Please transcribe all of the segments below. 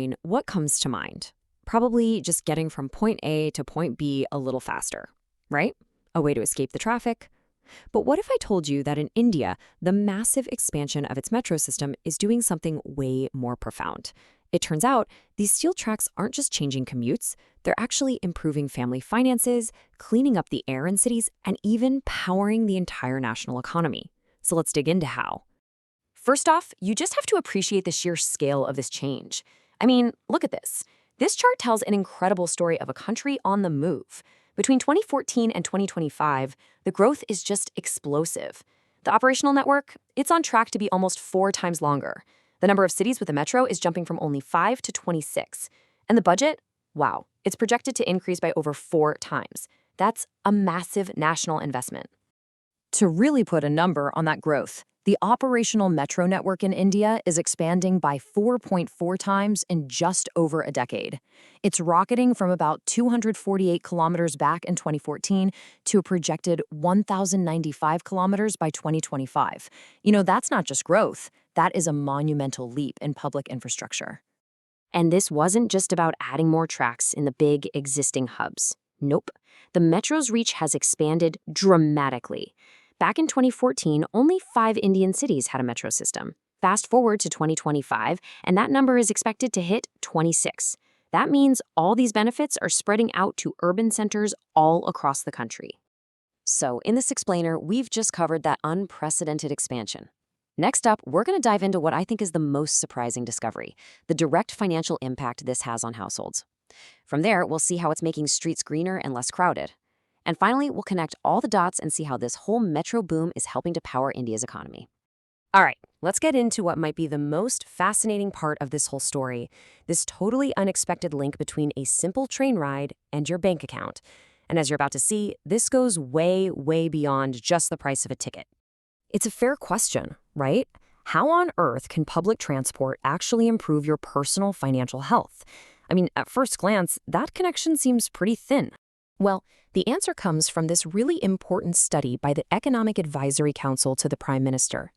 brain, what comes to mind? Probably just getting from point A to point B a little faster, right? A way to escape the traffic. But what if I told you that in India, the massive expansion of its metro system is doing something way more profound? It turns out these steel tracks aren't just changing commutes, they're actually improving family finances, cleaning up the air in cities, and even powering the entire national economy. So let's dig into how. First off, you just have to appreciate the sheer scale of this change. I mean, look at this. This chart tells an incredible story of a country on the move. Between 2014 and 2025, the growth is just explosive. The operational network, it's on track to be almost 4 times longer. The number of cities with a metro is jumping from only 5 to 26. And the budget? Wow, it's projected to increase by over 4 times. That's a massive national investment. To really put a number on that growth, the operational metro network in India is expanding by 4.4 times in just over a decade. It's rocketing from about 248 kilometers back in 2014 to a projected 1,095 kilometers by 2025. That's not just growth. That is a monumental leap in public infrastructure. And this wasn't just about adding more tracks in the big existing hubs. Nope. The metro's reach has expanded dramatically. Back in 2014, only 5 Indian cities had a metro system. Fast forward to 2025, and that number is expected to hit 26. That means all these benefits are spreading out to urban centers all across the country. So, in this explainer, we've just covered that unprecedented expansion. Next up, we're going to dive into what I think is the most surprising discovery, the direct financial impact this has on households. From there, we'll see how it's making streets greener and less crowded. And finally, we'll connect all the dots and see how this whole metro boom is helping to power India's economy. All right, let's get into what might be the most fascinating part of this whole story, this totally unexpected link between a simple train ride and your bank account. And as you're about to see, this goes way, way beyond just the price of a ticket. It's a fair question, right? How on earth can public transport actually improve your personal financial health? I mean, at first glance, that connection seems pretty thin. Well, the answer comes from this really important study by the Economic Advisory Council to the Prime Minister.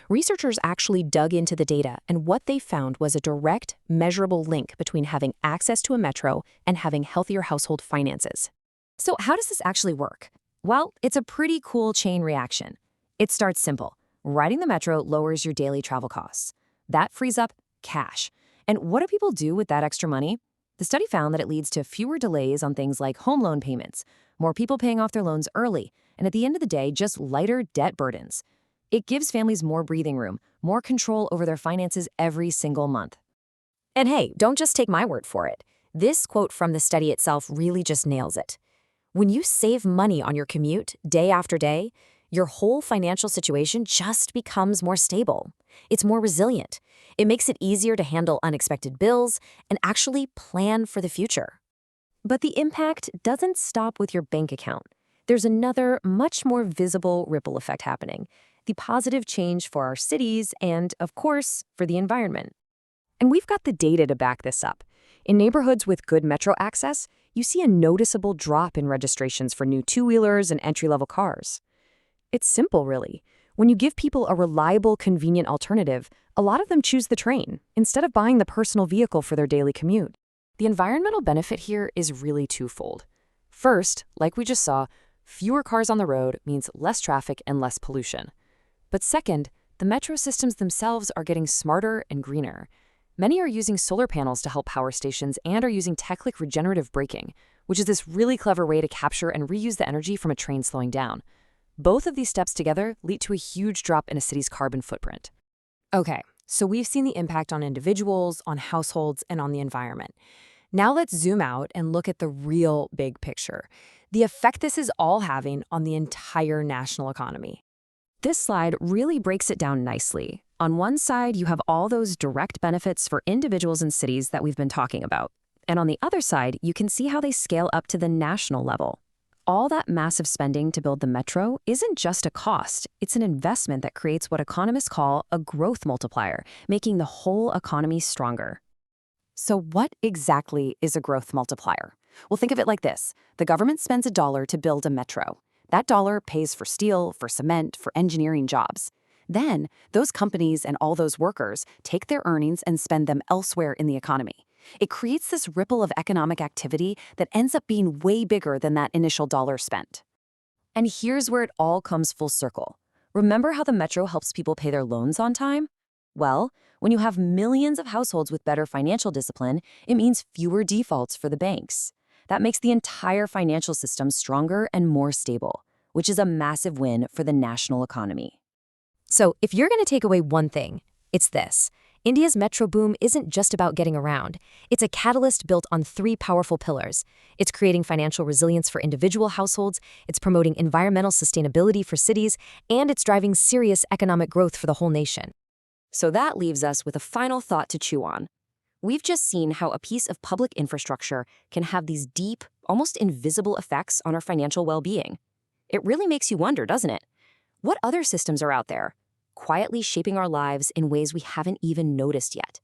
Researchers actually dug into the data, and what they found was a direct, measurable link between having access to a metro and having healthier household finances. So how does this actually work? Well, it's a pretty cool chain reaction. It starts simple. Riding the metro lowers your daily travel costs. That frees up cash. And what do people do with that extra money? The study found that it leads to fewer delays on things like home loan payments, more people paying off their loans early, and at the end of the day, just lighter debt burdens. It gives families more breathing room, more control over their finances every single month. And hey, don't just take my word for it. This quote from the study itself really just nails it. When you save money on your commute day after day, your whole financial situation just becomes more stable. It's more resilient. It makes it easier to handle unexpected bills and actually plan for the future. But the impact doesn't stop with your bank account. There's another, much more visible ripple effect happening, the positive change for our cities and, of course, for the environment. And we've got the data to back this up. In neighborhoods with good metro access, you see a noticeable drop in registrations for new two-wheelers and entry-level cars. It's simple, really. When you give people a reliable, convenient alternative, a lot of them choose the train instead of buying the personal vehicle for their daily commute. The environmental benefit here is really twofold. First, like we just saw, fewer cars on the road means less traffic and less pollution. But second, the metro systems themselves are getting smarter and greener. Many are using solar panels to help power stations and are using tech like regenerative braking, which is this really clever way to capture and reuse the energy from a train slowing down. Both of these steps together lead to a huge drop in a city's carbon footprint. Okay, so we've seen the impact on individuals, on households, and on the environment. Now let's zoom out and look at the real big picture, the effect this is all having on the entire national economy. This slide really breaks it down nicely. On one side, you have all those direct benefits for individuals and cities that we've been talking about. And on the other side, you can see how they scale up to the national level. All that massive spending to build the metro isn't just a cost, it's an investment that creates what economists call a growth multiplier, making the whole economy stronger. So what exactly is a growth multiplier? Well, think of it like this. The government spends $1 to build a metro. That dollar pays for steel, for cement, for engineering jobs. Then, those companies and all those workers take their earnings and spend them elsewhere in the economy. It creates this ripple of economic activity that ends up being way bigger than that initial dollar spent. And here's where it all comes full circle. Remember how the Metro helps people pay their loans on time? Well, when you have millions of households with better financial discipline, it means fewer defaults for the banks. That makes the entire financial system stronger and more stable, which is a massive win for the national economy. So, if you're going to take away one thing, it's this. India's metro boom isn't just about getting around. It's a catalyst built on three powerful pillars. It's creating financial resilience for individual households, it's promoting environmental sustainability for cities, and it's driving serious economic growth for the whole nation. So that leaves us with a final thought to chew on. We've just seen how a piece of public infrastructure can have these deep, almost invisible effects on our financial well-being. It really makes you wonder, doesn't it? What other systems are out there, quietly shaping our lives in ways we haven't even noticed yet?